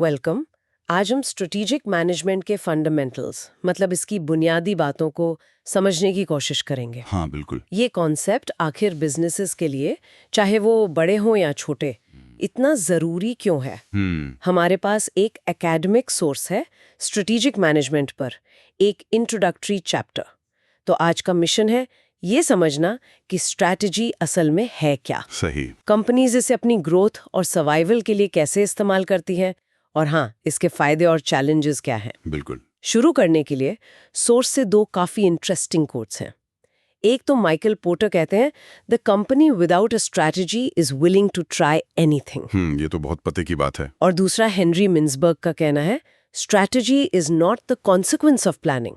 Welcome. आज हम strategic management के फंडामेंटल्स मतलब इसकी बुनियादी बातों को समझने की कोशिश करेंगे। हाँ बिल्कुल। ये कॉन्सेप्ट आखिर बिजनेसेस के लिए, चाहे वो बड़े हों या छोटे, इतना ज़रूरी क्यों है? हमारे पास एक एकेडमिक सोर्स है स्ट्रेटेजिक मैनेजमेंट पर, एक इंट्रोडक्टरी चैप्टर। तो आज का मिशन है ये समझना कि स्ट्रैटेजी असल में है क्या। सही। कंपनीज इसे अपनी ग्रोथ और सर्वाइवल के लिए कैसे इस्तेमाल करती हैं, और हाँ, इसके फायदे और चैलेंजेस क्या हैं। बिल्कुल। शुरू करने के लिए सोर्स से दो काफी इंटरेस्टिंग कोट्स हैं। एक तो माइकल पोर्टर कहते हैं, the company without a strategy is willing to try anything. ये तो बहुत पते की बात है। और दूसरा हेनरी मिन्सबर्ग का कहना है, strategy is not the consequence of planning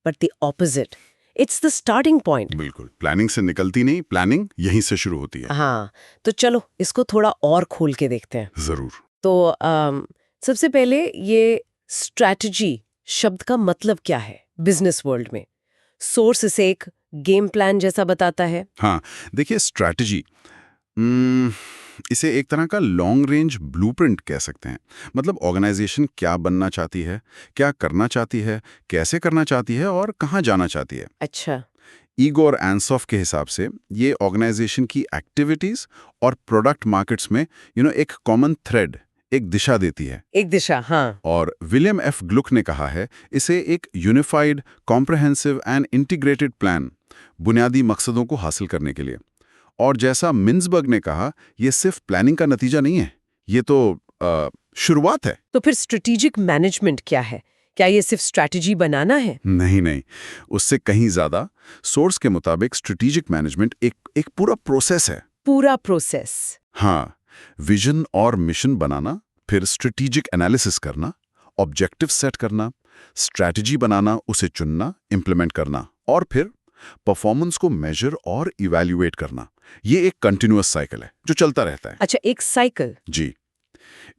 but the opposite, it's the starting point. बिल्कुल, प्लानिंग से निकलती नहीं, प्लानिंग यहीं से शुरू होती है। हाँ, तो चलो इसको थोड़ा और खोल के देखते हैं। जरूर। तो सबसे पहले ये स्ट्रैटेजी शब्द का मतलब क्या है बिजनेस वर्ल्ड में? सोर्स इसे एक गेम प्लान जैसा बताता है। हाँ, देखिए स्ट्रैटेजी इसे एक तरह का लॉन्ग रेंज ब्लूप्रिंट कह सकते हैं। मतलब ऑर्गेनाइजेशन क्या बनना चाहती है, क्या करना चाहती है, कैसे करना चाहती है और कहाँ जाना चाहती है। अच्छा। ईगोर एंसॉफ के हिसाब से ये ऑर्गेनाइजेशन की एक्टिविटीज और प्रोडक्ट मार्केट्स में एक कॉमन थ्रेड, एक दिशा देती है। एक दिशा, हाँ। और विलियम एफ ग्लुक ने कहा है इसे एक unified, comprehensive and integrated plan, बुनियादी मकसदों को हासिल करने के लिए। और जैसा मिन्सबर्ग ने कहा, यह सिर्फ प्लानिंग का नतीजा नहीं है, ये तो शुरुआत है। तो फिर स्ट्रेटेजिक मैनेजमेंट क्या है? क्या ये सिर्फ स्ट्रैटेजी बनाना है? नहीं, उससे कहीं ज्यादा। सोर्स के मुताबिक स्ट्रेटेजिक मैनेजमेंट एक पूरा प्रोसेस है। पूरा प्रोसेस? हाँ, विजन और मिशन बनाना, फिर स्ट्रेटेजिक एनालिसिस करना, ऑब्जेक्टिव सेट करना, स्ट्रैटेजी बनाना, उसे चुनना, इंप्लीमेंट करना, और फिर परफॉर्मेंस को मेजर और इवैल्यूएट करना। ये एक कंटिन्यूअस साइकिल है जो चलता रहता है। अच्छा, एक साइकिल। जी।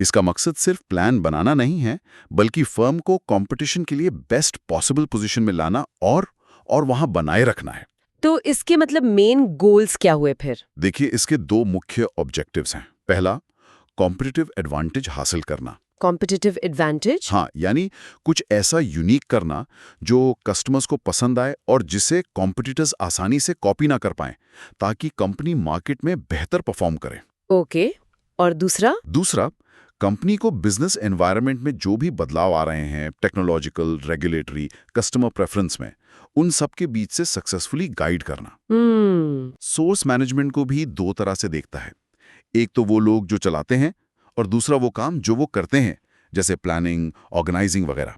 इसका मकसद सिर्फ प्लान बनाना नहीं है, बल्कि फर्म को कंपटीशन के लिए बेस्ट पॉसिबल पोजीशन में लाना और वहां बनाए रखना है। तो इसके मतलब मेन गोल्स क्या हुए फिर? देखिए, इसके दो मुख्य ऑब्जेक्टिव्स हैं। पहला, कॉम्पिटिटिव एडवांटेज हासिल करना। Competitive advantage? हाँ, यानी कुछ ऐसा यूनिक करना जो कस्टमर्स को पसंद आए और जिसे कॉम्पिटिटर्स आसानी से कॉपी ना कर पाएं, ताकि कंपनी मार्केट में बेहतर परफॉर्म करे। ओके। और दूसरा? दूसरा, कंपनी को बिजनेस एनवायरनमेंट में जो भी बदलाव आ रहे हैं, टेक्नोलॉजिकल, रेगुलेटरी, कस्टमर प्रेफरेंस में, उन सब के बीच से सक्सेसफुली गाइड करना। सोर्स मैनेजमेंट को भी दो तरह से देखता है। एक तो वो लोग जो चलाते हैं, और दूसरा वो काम जो वो करते हैं, जैसे प्लानिंग, ऑर्गेनाइजिंग वगैरह।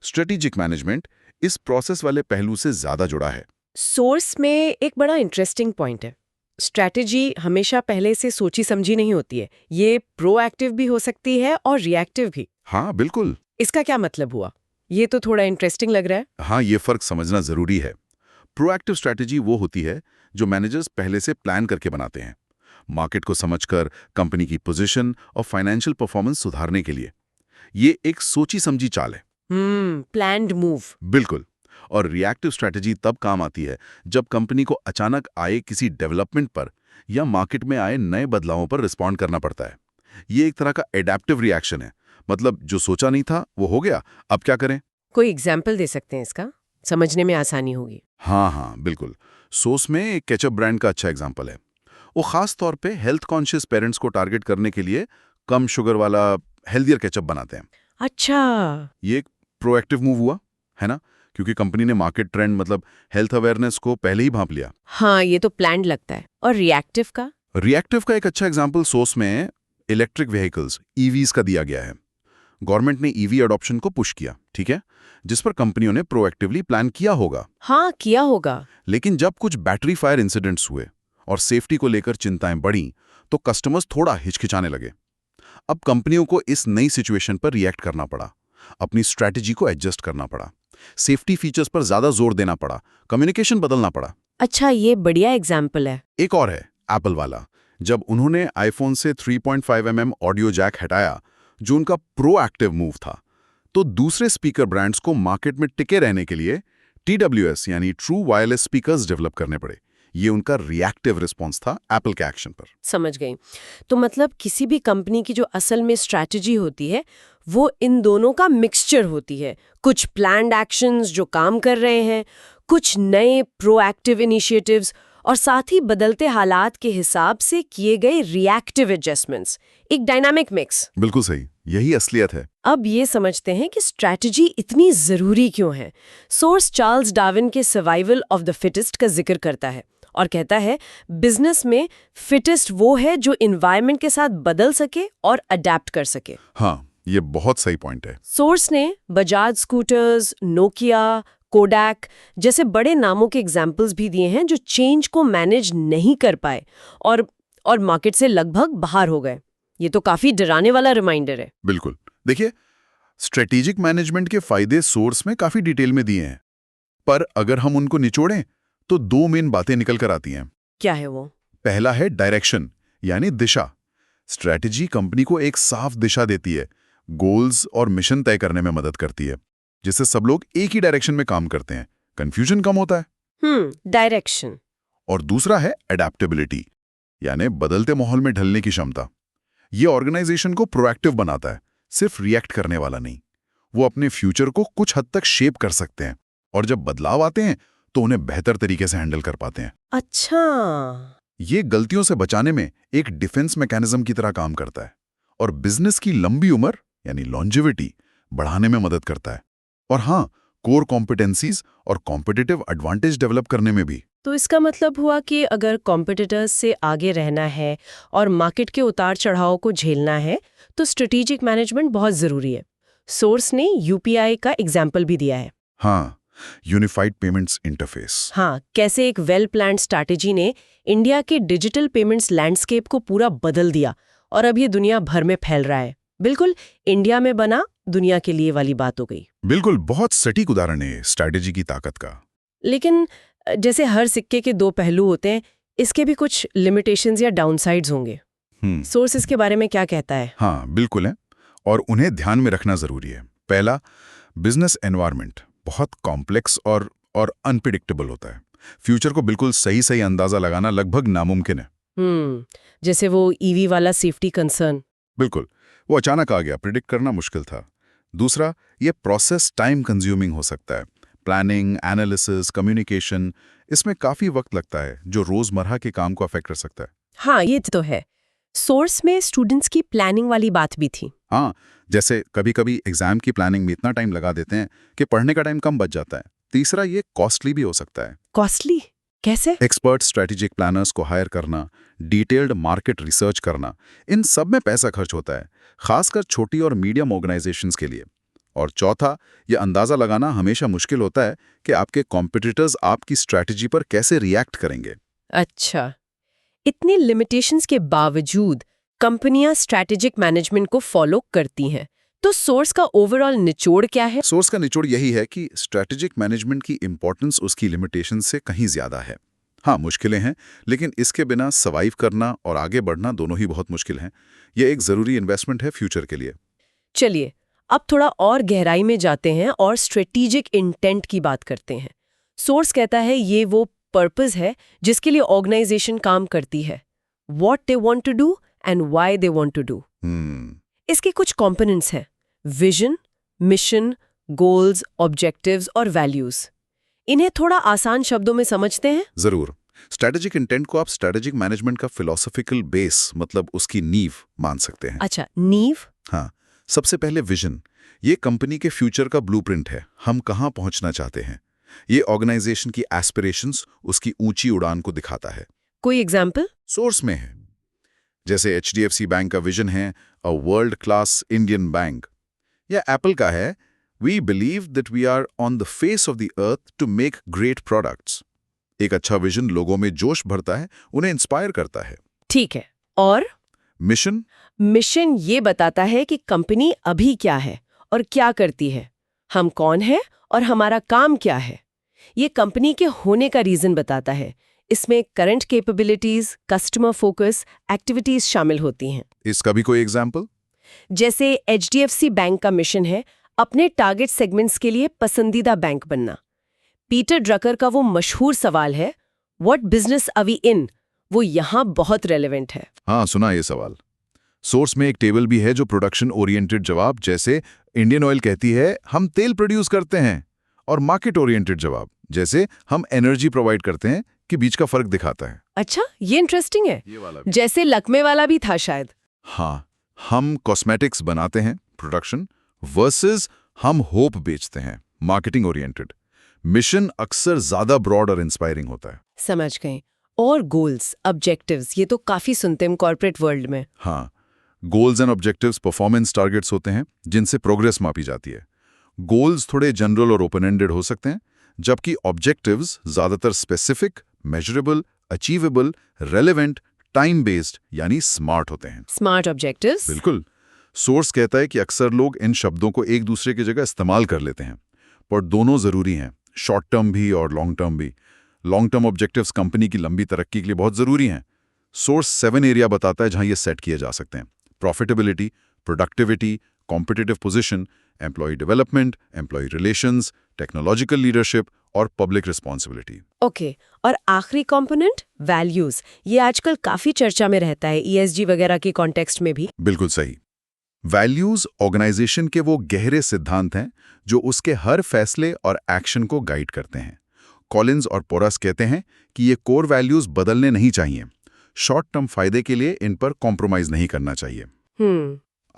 स्ट्रेटेजिक मैनेजमेंट इस प्रोसेस वाले पहलू से ज्यादा जुड़ा है। सोर्स में एक बड़ा इंटरेस्टिंग पॉइंट है, स्ट्रैटेजी हमेशा पहले से सोची समझी नहीं होती है, ये प्रोएक्टिव भी हो सकती है और रिएक्टिव भी। हाँ बिल्कुल। इसका क्या मतलब हुआ? ये तो थोड़ा इंटरेस्टिंग लग रहा है। हाँ, ये फर्क समझना जरूरी है। प्रोएक्टिव स्ट्रैटेजी वो होती है जो मैनेजर्स पहले से प्लान करके बनाते हैं, मार्केट को समझकर, कंपनी की पोजीशन और फाइनेंशियल परफॉर्मेंस सुधारने के लिए। ये एक सोची समझी चाल है। Planned move. बिल्कुल। और रिएक्टिव स्ट्रैटेजी तब काम आती है जब कंपनी को अचानक आए किसी डेवलपमेंट पर या मार्केट में आए नए बदलावों पर रिस्पॉन्ड करना पड़ता है। ये एक तरह का एडेप्टिव रिएक्शन है, मतलब जो सोचा नहीं था वो हो गया, अब क्या करें। कोई एग्जाम्पल दे सकते हैं इसका? समझने में आसानी होगी। हाँ बिल्कुल। सोस में एक केचप ब्रांड का अच्छा एग्जाम्पल है। वो खास तौर पे हेल्थ कॉन्शियस पेरेंट्स को टारगेट करने के लिए कम शुगर वाला हेल्दियर केचप बनाते हैं। अच्छा। ये एक प्रोएक्टिव मूव हुआ, है ना, क्योंकि कंपनी ने मार्केट ट्रेंड मतलब हेल्थ अवेयरनेस को पहले ही भांप लिया। हाँ, ये तो प्लान्ड लगता है। और रिएक्टिव का? रिएक्टिव का एक अच्छा एग्जाम्पल सोर्स में इलेक्ट्रिक व्हीकल्स, ईवीज का दिया गया है। गवर्नमेंट ने ईवी अडॉप्शन को पुश किया, ठीक है, जिस पर कंपनियों ने प्रोएक्टिवली प्लान किया होगा। हाँ, किया होगा। लेकिन जब कुछ बैटरी फायर इंसिडेंट्स हुए और सेफ्टी को लेकर चिंताएं बढ़ी, तो कस्टमर्स थोड़ा हिचकिचाने लगे। अब कंपनियों को इस नई सिचुएशन पर रिएक्ट करना पड़ा, अपनी स्ट्रैटेजी को एडजस्ट करना पड़ा, सेफ्टी फीचर्स पर ज्यादा जोर देना पड़ा, कम्युनिकेशन बदलना पड़ा। अच्छा, ये बढ़िया एग्जाम्पल है। एक और है एप्पल वाला। जब उन्होंने आईफोन से 3.5 ऑडियो जैक हटाया, जो उनका प्रोएक्टिव मूव था, तो दूसरे स्पीकर ब्रांड्स को मार्केट में टिके रहने के लिए TWS यानी ट्रू वायरलेस स्पीकर्स डेवलप करने पड़े। ये उनका रिएक्टिव रिस्पॉन्स था एप्पल के एक्शन पर। समझ गई। तो मतलब किसी भी कंपनी की जो असल में स्ट्रैटेजी होती है, वो इन दोनों का मिक्सचर होती है। कुछ प्लान्ड एक्शंस जो काम कर रहे हैं, कुछ नए प्रोएक्टिव इनिशिएटिव्स और साथ ही बदलते हालात के हिसाब से किए गए रिएक्टिव एडजस्टमेंट्स। एक डायनामिक मिक्स। बिल्कुल सही, यही असलियत है। अब ये समझते हैं कि स्ट्रैटेजी इतनी जरूरी क्यों है। सोर्स चार्ल्स डार्विन के सर्वाइवल ऑफ द फिटेस्ट का जिक्र करता है और कहता है बिजनेस में फिटेस्ट वो है जो इन्वायरमेंट के साथ बदल सके और अडेप्ट कर सके। हाँ, ये बहुत सही पॉइंट है। सोर्स ने बजाज स्कूटर्स, नोकिया, कोडैक जैसे बड़े नामों के एग्जाम्पल्स भी दिए हैं जो चेंज को मैनेज नहीं कर पाए और मार्केट से लगभग बाहर हो गए। ये तो काफी डराने वाला रिमाइंडर है। बिल्कुल। देखिए, स्ट्रेटेजिक मैनेजमेंट के फायदे सोर्स में काफी डिटेल में दिए हैं, पर अगर हम उनको निचोड़ें तो दो मेन बातें निकल कर आती हैं। क्या है वो? पहला है डायरेक्शन, यानी दिशा। स्ट्रैटेजी कंपनी को एक साफ दिशा देती है, गोल्स और मिशन तय करने में मदद करती है, जिससे सब लोग एक ही डायरेक्शन में काम करते हैं, कंफ्यूजन कम होता है। डायरेक्शन। और दूसरा है एडेप्टेबिलिटी, यानी बदलते माहौल में ढलने की क्षमता। ये ऑर्गेनाइजेशन को प्रोएक्टिव बनाता है, सिर्फ रिएक्ट करने वाला नहीं। वो अपने फ्यूचर को कुछ हद तक शेप कर सकते हैं और जब बदलाव आते हैं तो उन्हें बेहतर तरीके से हैंडल कर पाते हैं। अच्छा, ये गलतियों से बचाने में एक डिफेंस मैकेनिज्म की तरह काम करता है और बिजनेस की लंबी उम्र यानी लॉन्जेविटी बढ़ाने में मदद करता है। और हाँ, कोर कॉम्पिटेंसीज और कॉम्पिटिटिव एडवांटेज डेवलप करने में भी। तो इसका मतलब हुआ कि अगर कॉम्पिटिटर्स से आगे रहना है और मार्केट के उतार चढ़ाव को झेलना है तो स्ट्रेटेजिक मैनेजमेंट बहुत जरूरी है। सोर्स ने यूपीआई का एग्जाम्पल भी दिया है। हाँ, यूनिफाइड पेमेंट्स इंटरफेस। हाँ, कैसे एक वेल प्लान्ड स्ट्रैटेजी ने इंडिया के डिजिटल पेमेंट्स लैंडस्केप को पूरा बदल दिया और अब ये दुनिया भर में फैल रहा है। बिल्कुल इंडिया में बना दुनिया के लिए वाली बात हो गई। बिल्कुल, बहुत सटीक उदाहरण है स्ट्रैटेजी की ताकत का। लेकिन जैसे हर सिक्के के दो पहलू होते हैं, इसके भी कुछ लिमिटेशंस या डाउनसाइड्स होंगे। सोर्स इसके बारे में क्या कहता है? हाँ, बिल्कुल है, और उन्हें ध्यान में रखना जरूरी है। पहला, बिजनेस एनवायरनमेंट बहुत कॉम्प्लेक्स और अनप्रिडिक्टेबल होता है। फ्यूचर को बिल्कुल सही अंदाजा लगाना लगभग नामुमकिन है। जैसे वो ईवी वाला सेफ्टी कंसर्न। बिल्कुल, वो अचानक आ गया, प्रिडिक्ट करना मुश्किल था। दूसरा, ये प्रोसेस टाइम कंज्यूमिंग हो सकता है। प्लानिंग, एनालिसिस, कम्युनिकेशन, इसमें काफी वक्त लगता है जो रोजमर्रा के काम को अफेक्ट कर सकता है। हाँ, ये तो है। सोर्स में स्टूडेंट्स की प्लानिंग वाली बात भी थी। हाँ, जैसे कभी-कभी एग्जाम की प्लानिंग में इतना टाइम लगा देते हैं कि पढ़ने का टाइम कम बच जाता है। तीसरा, ये कॉस्टली भी हो सकता है। कॉस्टली कैसे? एक्सपर्ट स्ट्रेटेजिक प्लानर्स को हायर करना, डिटेल्ड मार्केट रिसर्च करना, इन सब में पैसा खर्च होता है, खासकर छोटी और मीडियम ऑर्गेनाइजेशंस के लिए। और चौथा, ये अंदाजा लगाना हमेशा मुश्किल होता है कि आपके कॉम्पिटिटर्स आपकी स्ट्रैटेजी पर कैसे रिएक्ट करेंगे। अच्छा, इतनी लिमिटेशंस के बावजूद कंपनियां स्ट्रैटेजिक मैनेजमेंट को फॉलो करती हैं, तो सोर्स का ओवरऑल निचोड़ क्या है? सोर्स का निचोड़ यही है कि स्ट्रैटेजिक मैनेजमेंट की इंपॉर्टेंस उसकी लिमिटेशन से कहीं ज्यादा है। हाँ, मुश्किलें हैं, लेकिन इसके बिना सर्वाइव करना और आगे बढ़ना दोनों ही बहुत मुश्किल हैं। ये एक जरूरी इन्वेस्टमेंट है फ्यूचर के लिए। चलिए, अब थोड़ा और गहराई में जाते हैं और स्ट्रेटेजिक इंटेंट की बात करते हैं। सोर्स कहता है ये वो पर्पस है जिसके लिए ऑर्गेनाइजेशन काम करती है। What they want to do and why they want to do. इसके कुछ कंपोनेंट्स हैं: विजन, मिशन, गोल्स, ऑब्जेक्टिव्स और वैल्यूज। इन्हें थोड़ा आसान शब्दों में समझते हैं। जरूर। स्ट्रैटेजिक इंटेंट को आप स्ट्रैटेजिक मैनेजमेंट का फिलोसॉफिकल बेस, मतलब उसकी नींव मान सकते हैं। अच्छा, नींव? हाँ, सबसे पहले विजन। ये कंपनी के फ्यूचर का ब्लूप्रिंट है, हम कहाँ पहुंचना चाहते हैं। ये ऑर्गेनाइजेशन की एस्पिरेशंस, उसकी ऊंची उड़ान को दिखाता है। कोई एग्जाम्पल? सोर्स में है, जैसे HDFC बैंक का विजन है a world class Indian bank, या एप्पल का है we believe that we are on the face of the earth to make great products. एक अच्छा विजन लोगों में जोश भरता है, उन्हें इंस्पायर करता है। ठीक है, और मिशन? मिशन ये बताता है कि कंपनी अभी क्या है और क्या करती है, हम कौन है और हमारा काम क्या है। ये कंपनी के होने का रीजन बताता है। इसमें current capabilities, customer focus, activities शामिल होती हैं। इसका भी कोई एग्जाम्पल? जैसे HDFC बैंक का मिशन है अपने टारगेट सेगमेंट्स के लिए पसंदीदा बैंक बनना। पीटर ड्रकर का वो मशहूर सवाल है, व्हाट बिजनेस आर वी इन, वो यहाँ बहुत रेलेवेंट है। हाँ, सुना ये सवाल। सोर्स में एक टेबल भी है जो प्रोडक्शन ओरिएंटेड जवाब, जैसे इंडियन ऑयल कहती है हम तेल प्रोड्यूस करते हैं, और मार्केट ओरिएंटेड जवाब, जैसे हम एनर्जी प्रोवाइड करते हैं, के बीच का फर्क दिखाता है। अच्छा, ये इंटरेस्टिंग है। ये वाला भी। जैसे लकमे वाला भी था शायद। हाँ, हम कॉस्मेटिक्स बनाते हैं, प्रोडक्शन, वर्सेस हम होप बेचते हैं, मार्केटिंग ओरिएंटेड। मिशन अक्सर ज्यादा ब्रॉड और इंस्पायरिंग होता है। समझ गए। और गोल्स, ऑब्जेक्टिव्स, ये तो काफी सुनते हैं कॉर्पोरेट वर्ल्ड में। हाँ, goals and objectives performance targets होते हैं जिनसे प्रोग्रेस मापी जाती है। गोल्स थोड़े जनरल और ओपन एंडेड हो सकते हैं, जबकि ऑब्जेक्टिव्स ज्यादातर specific, measurable, achievable, relevant, time based यानी स्मार्ट होते हैं। Smart objectives. बिल्कुल। सोर्स कहता है कि अक्सर लोग इन शब्दों को एक दूसरे की जगह इस्तेमाल कर लेते हैं, पर दोनों जरूरी हैं, शॉर्ट टर्म भी और लॉन्ग टर्म भी। लॉन्ग टर्म ऑब्जेक्टिव्स कंपनी की लंबी तरक्की के लिए बहुत जरूरी हैं। सोर्स 7 एरिया बताता है जहां ये सेट किए जा सकते हैं: profitability, productivity, competitive position, employ development, employ relations, technological leadership और पब्लिक रिस्पॉन्सिबिलिटी। ओके, और आखिरी कंपोनेंट वैल्यूज। ये आजकल काफी चर्चा में रहता है, ईएसजी वगैरह की कॉन्टेक्स्ट में भी। बिल्कुल सही। वैल्यूज ऑर्गेनाइजेशन के वो गहरे सिद्धांत हैं जो उसके हर फैसले और एक्शन को गाइड करते हैं। कॉलिंस और पोरस कहते हैं कि ये कोर वैल्यूज बदलने नहीं चाहिए। शॉर्ट टर्म फायदे के लिए इन पर कॉम्प्रोमाइज नहीं करना चाहिए।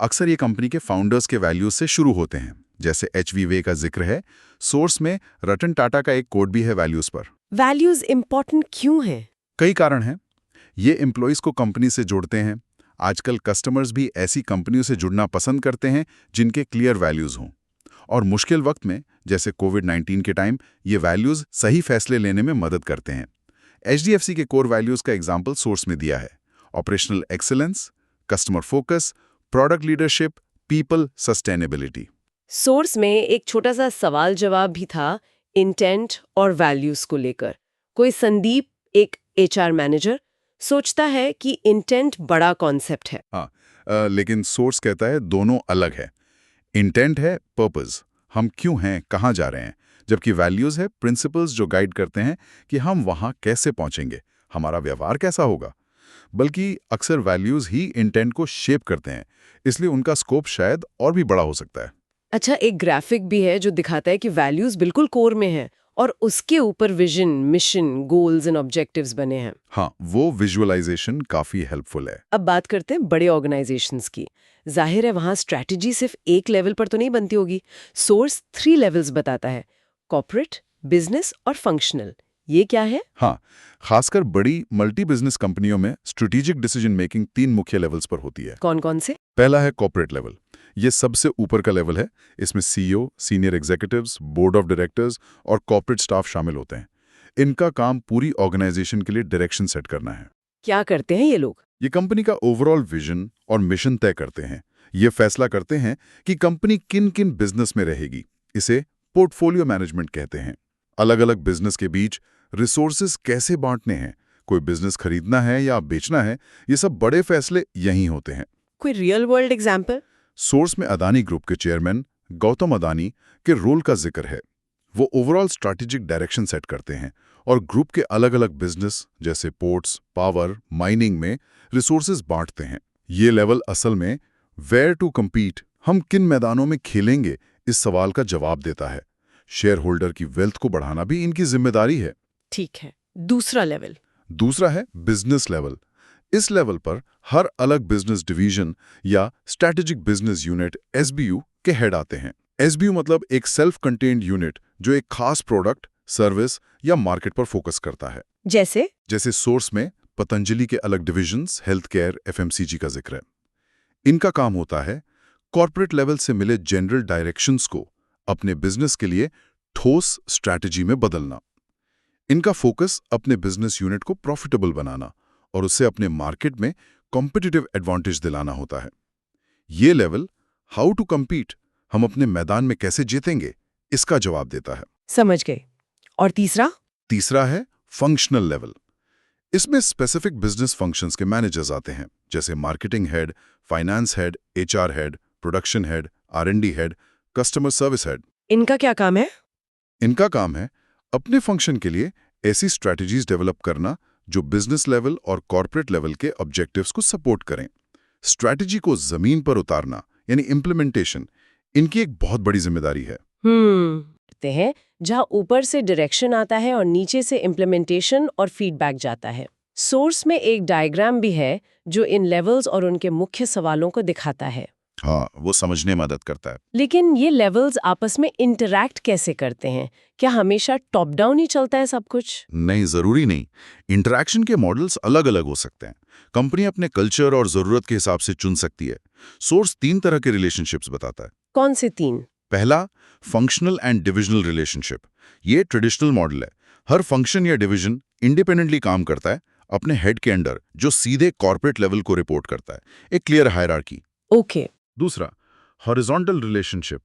अक्सर ये कंपनी के फाउंडर्स के वैल्यूज से शुरू होते हैं, जैसे एचवी वे का जिक्र है। सोर्स में रतन टाटा का एक कोड भी है वैल्यूज पर। वैल्यूज इंपॉर्टेंट क्यों हैं? कई कारण हैं। ये एम्प्लॉयज को कंपनी से जोड़ते हैं। आजकल कस्टमर्स भी ऐसी कंपनियों से जुड़ना पसंद करते हैं जिनके क्लियर वैल्यूज हों। और मुश्किल वक्त में, जैसे कोविड-19 के टाइम, ये वैल्यूज सही फैसले लेने में मदद करते हैं। एचडीएफसी के कोर वैल्यूज का एग्जाम्पल सोर्स में दिया है: operational excellence, customer focus, product leadership, people sustainability. Source में एक छोटा सा सवाल जवाब भी था इंटेंट और वैल्यूज को लेकर। कोई संदीप, एक एचआर मैनेजर, सोचता है कि इंटेंट बड़ा कॉन्सेप्ट है। हाँ, लेकिन सोर्स कहता है दोनों अलग है। इंटेंट है पर्पस, हम क्यों हैं, कहाँ जा रहे हैं, जबकि वैल्यूज है प्रिंसिपल्स जो गाइड करते हैं कि हम वहाँ कैसे पहुँचेंगे, हमारा व्यवहार कैसा होगा। बल्कि अक्सर वैल्यूज ही इंटेंट को शेप करते हैं, इसलिए उनका स्कोप शायद और भी बड़ा हो सकता है। अच्छा, एक ग्राफिक भी है जो दिखाता है कि वैल्यूज बिल्कुल कोर में है और उसके ऊपर vision, mission, goals and objectives बने हैं। हाँ, वो विजुअलाइजेशन काफी हेल्पफुल है। अब बात करते हैं बड़े ऑर्गेनाइजेशंस की। जाहिर है वहां स्ट्रैटेजी सिर्फ एक लेवल पर तो नहीं बनती होगी। सोर्स 3 लेवल्स बताता है: कॉर्पोरेट, बिजनेस और फंक्शनल। ये क्या है? हाँ, खासकर बड़ी मल्टी बिजनेस कंपनियों में स्ट्रेटेजिक डिसीजन मेकिंग 3 मुख्य लेवल्स पर होती है। कौन कौन से? पहला है कॉर्पोरेट लेवल। ये सबसे ऊपर का लेवल है। इसमें CEO, senior executives, board of directors और कॉर्पोरेट स्टाफ शामिल होते हैं। इनका काम पूरी ऑर्गेनाइजेशन के लिए डायरेक्शन सेट करना है। क्या करते हैं ये लोग? ये कंपनी का ओवरऑल विजन और मिशन तय करते हैं। ये फैसला करते हैं कि कंपनी किन किन बिजनेस में रहेगी। इसे पोर्टफोलियो मैनेजमेंट कहते हैं। अलग अलग बिजनेस के बीच रिसोर्सेज कैसे बांटने हैं, कोई बिजनेस खरीदना है या बेचना है, ये सब बड़े फैसले यहीं होते हैं। कोई रियल वर्ल्ड एग्जाम्पल? सोर्स में अदानी ग्रुप के चेयरमैन गौतम अदानी के रोल का जिक्र है। वो ओवरऑल स्ट्रैटेजिक डायरेक्शन सेट करते हैं और ग्रुप के अलग अलग बिजनेस जैसे पोर्ट्स, पावर, माइनिंग में रिसोर्सेज बांटते हैं। ये लेवल असल में वेयर टू कम्पीट, हम किन मैदानों में खेलेंगे, इस सवाल का जवाब देता है। शेयर होल्डर की वेल्थ को बढ़ाना भी इनकी जिम्मेदारी है। ठीक है, दूसरा लेवल? दूसरा है बिजनेस लेवल। इस लेवल पर हर अलग बिजनेस डिवीजन या स्ट्रैटेजिक बिजनेस यूनिट एसबीयू के हेड आते हैं। एसबीयू मतलब एक सेल्फ कंटेन्ड यूनिट जो एक खास प्रोडक्ट, सर्विस या मार्केट पर फोकस करता है। जैसे सोर्स में पतंजलि के अलग डिविजन्स, हेल्थ केयर, एफएमसीजी का जिक्र है। इनका काम होता है कॉर्पोरेट लेवल से मिले जनरल डायरेक्शंस को अपने बिजनेस के लिए ठोस स्ट्रैटेजी में बदलना। इनका फोकस अपने बिजनेस यूनिट को प्रॉफिटेबल बनाना और उसे अपने मार्केट में कॉम्पिटिटिव एडवांटेज दिलाना होता है। ये लेवल हाउ टू कम्पीट, हम अपने मैदान में कैसे जीतेंगे, इसका जवाब देता है। समझ गए। और तीसरा? तीसरा है फंक्शनल लेवल। इसमें स्पेसिफिक बिजनेस फंक्शंस के मैनेजर्स आते हैं, जैसे marketing head, finance head, HR head, production head, R and D head, customer service head. इनका क्या काम है? इनका काम है अपने फंक्शन के लिए ऐसी स्ट्रैटेजीज डेवलप करना जो बिजनेस लेवल और कॉर्पोरेट लेवल के ऑब्जेक्टिव्स को सपोर्ट करें। स्ट्रैटेजी को जमीन पर उतारना यानी इम्प्लीमेंटेशन इनकी एक बहुत बड़ी जिम्मेदारी है। कहते हैं जहाँ ऊपर से डायरेक्शन आता है और नीचे से इम्प्लीमेंटेशन और फीडबैक जाता है। सोर्स में एक डायग्राम भी है जो इन लेवल्स और उनके मुख्य सवालों को दिखाता है। हाँ, वो समझने में मदद करता है। लेकिन ये लेवल्स आपस में इंटरैक्ट कैसे करते हैं? क्या हमेशा टॉप डाउन ही चलता है सब कुछ? नहीं, जरूरी नहीं। इंटरैक्शन के मॉडल्स अलग अलग हो सकते हैं। कंपनी अपने कल्चर और जरूरत के हिसाब से चुन सकती है। सोर्स 3 तरह के रिलेशनशिप्स बताता है। कौन से 3? पहला, फंक्शनल एंड डिविजनल रिलेशनशिप। ये ट्रेडिशनल मॉडल है। हर फंक्शन या डिवीजन इंडिपेंडेंटली काम करता है अपने हेड के अंडर, जो सीधे कॉर्पोरेट लेवल को रिपोर्ट करता है। एक क्लियर हायरार्की। ओके। दूसरा, हॉरिजॉन्टल रिलेशनशिप।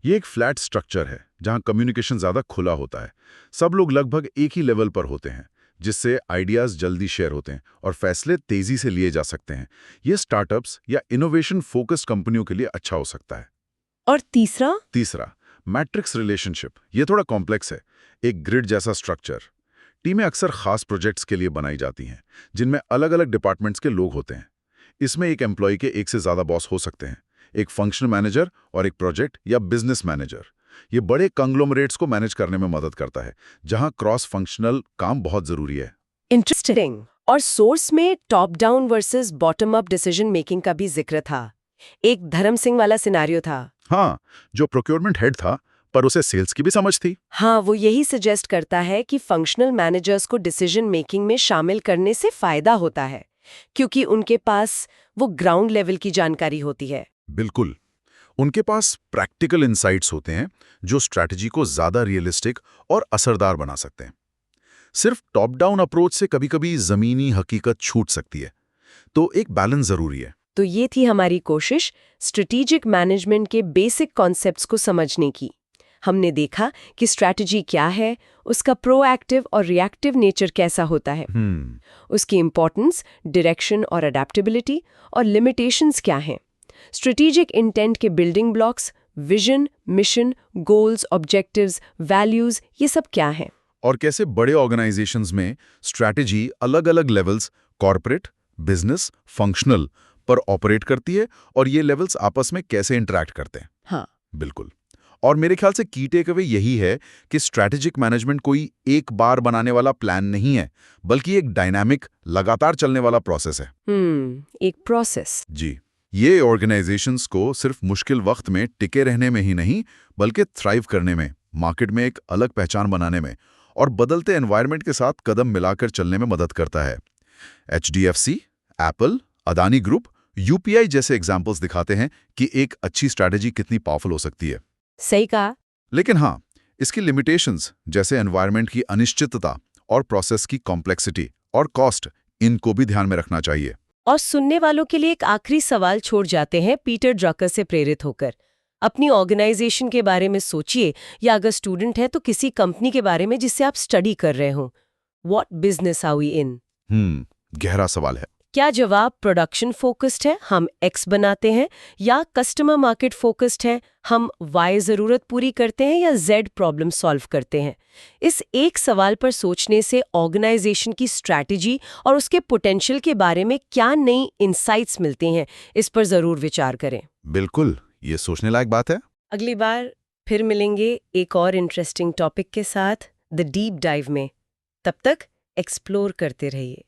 ये एक फ्लैट स्ट्रक्चर है जहां कम्युनिकेशन ज्यादा खुला होता है। सब लोग लगभग एक ही लेवल पर होते हैं, जिससे आइडियाज जल्दी शेयर होते हैं और फैसले तेजी से लिए जा सकते हैं। ये स्टार्टअप्स या इनोवेशन फोकस्ड कंपनियों के लिए अच्छा हो सकता है। और तीसरा? तीसरा, मैट्रिक्स रिलेशनशिप। ये थोड़ा कॉम्प्लेक्स है। एक ग्रिड जैसा स्ट्रक्चर। टीमें अक्सर खास प्रोजेक्ट्स के लिए बनाई जाती हैं, जिनमें अलग अलग डिपार्टमेंट्स के लोग होते हैं। इसमें एक एम्प्लॉय के एक से ज्यादा बॉस हो सकते हैं, एक फंक्शनल मैनेजर और एक प्रोजेक्ट या बिजनेस मैनेजर। ये बड़े कंग्लोमरेट्स को मैनेज करने में मदद करता है, जहां क्रॉस फंक्शनल काम बहुत जरूरी है। इंटरेस्टिंग। और सोर्स में top down versus bottom up decision making का भी जिक्र था। एक धर्म सिंह वाला सिनेरियो था। हाँ, जो प्रोक्योरमेंट हेड था, पर उसे सेल्स की भी समझ थी। हाँ, वो यही सजेस्ट करता है कि फंक्शनल मैनेजर्स को डिसीजन मेकिंग में शामिल करने से फायदा होता है, क्योंकि उनके पास वो ग्राउंड लेवल की जानकारी होती है। बिल्कुल। उनके पास प्रैक्टिकल इंसाइट्स होते हैं जो स्ट्रैटेजी को ज्यादा रियलिस्टिक और असरदार बना सकते हैं। सिर्फ टॉप डाउन अप्रोच से कभी-कभी जमीनी हकीकत छूट सकती है, तो एक बैलेंस जरूरी है। तो ये थी हमारी कोशिश स्ट्रेटेजिक मैनेजमेंट के बेसिक कॉन्सेप्ट्स को समझने की। हमने देखा कि स्ट्रैटेजी क्या है, उसका प्रोएक्टिव और रिएक्टिव नेचर कैसा होता है, उसकी इंपॉर्टेंस, डायरेक्शन और अडेप्टेबिलिटी, और लिमिटेशंस क्या हैं। स्ट्रेटेजिक इंटेंट के building blocks, vision, mission, goals, objectives, values, ये सब क्या हैं। और कैसे बड़े ऑर्गेनाइजेशंस में स्ट्रैटेजी अलग-अलग लेवल्स, कॉर्पोरेट, बिजनेस, फंक्शनल पर ऑपरेट करती है, और ये लेवल्स आपस में कैसे इंटरैक्ट करते हैं। हाँ, बिल्कुल। और मेरे ख्याल से की टेक अवे यही है कि स्ट्रैटेजिक मैनेजमेंट कोई एक बार बनाने वाला प्लान नहीं है, बल्कि एक डायनामिक, लगातार चलने वाला प्रोसेस है। एक प्रोसेस। जी, ये ऑर्गेनाइजेशंस को सिर्फ मुश्किल वक्त में टिके रहने में ही नहीं, बल्कि थ्राइव करने में, मार्केट में एक अलग पहचान बनाने में और बदलते एनवायरनमेंट के साथ कदम मिलाकर चलने में मदद करता है। HDFC, Apple, Adani group, UPI जैसे एग्जाम्पल्स दिखाते हैं कि एक अच्छी स्ट्रैटेजी कितनी पावरफुल हो सकती है। सही कहा। लेकिन हाँ, इसकी लिमिटेशंस जैसे एनवायरनमेंट की अनिश्चितता और प्रोसेस की कॉम्प्लेक्सिटी और कॉस्ट, इनको भी ध्यान में रखना चाहिए। और सुनने वालों के लिए एक आखिरी सवाल छोड़ जाते हैं पीटर ड्रकर से प्रेरित होकर। अपनी ऑर्गेनाइजेशन के बारे में सोचिए, या अगर स्टूडेंट है तो किसी कंपनी के बारे में जिससे आप स्टडी कर रहे हो। व्हाट बिजनेस आर वी इन? गहरा सवाल है। क्या जवाब प्रोडक्शन फोकस्ड है, हम X बनाते हैं, या कस्टमर मार्केट फोकस्ड है, हम Y जरूरत पूरी करते हैं, या Z प्रॉब्लम सॉल्व करते हैं? इस एक सवाल पर सोचने से ऑर्गेनाइजेशन की स्ट्रैटेजी और उसके पोटेंशियल के बारे में क्या नई इनसाइट्स मिलती हैं, इस पर जरूर विचार करें। बिल्कुल, ये सोचने लायक बात है। अगली बार फिर मिलेंगे एक और इंटरेस्टिंग टॉपिक के साथ, द डीप डाइव में। तब तक एक्सप्लोर करते रहिए।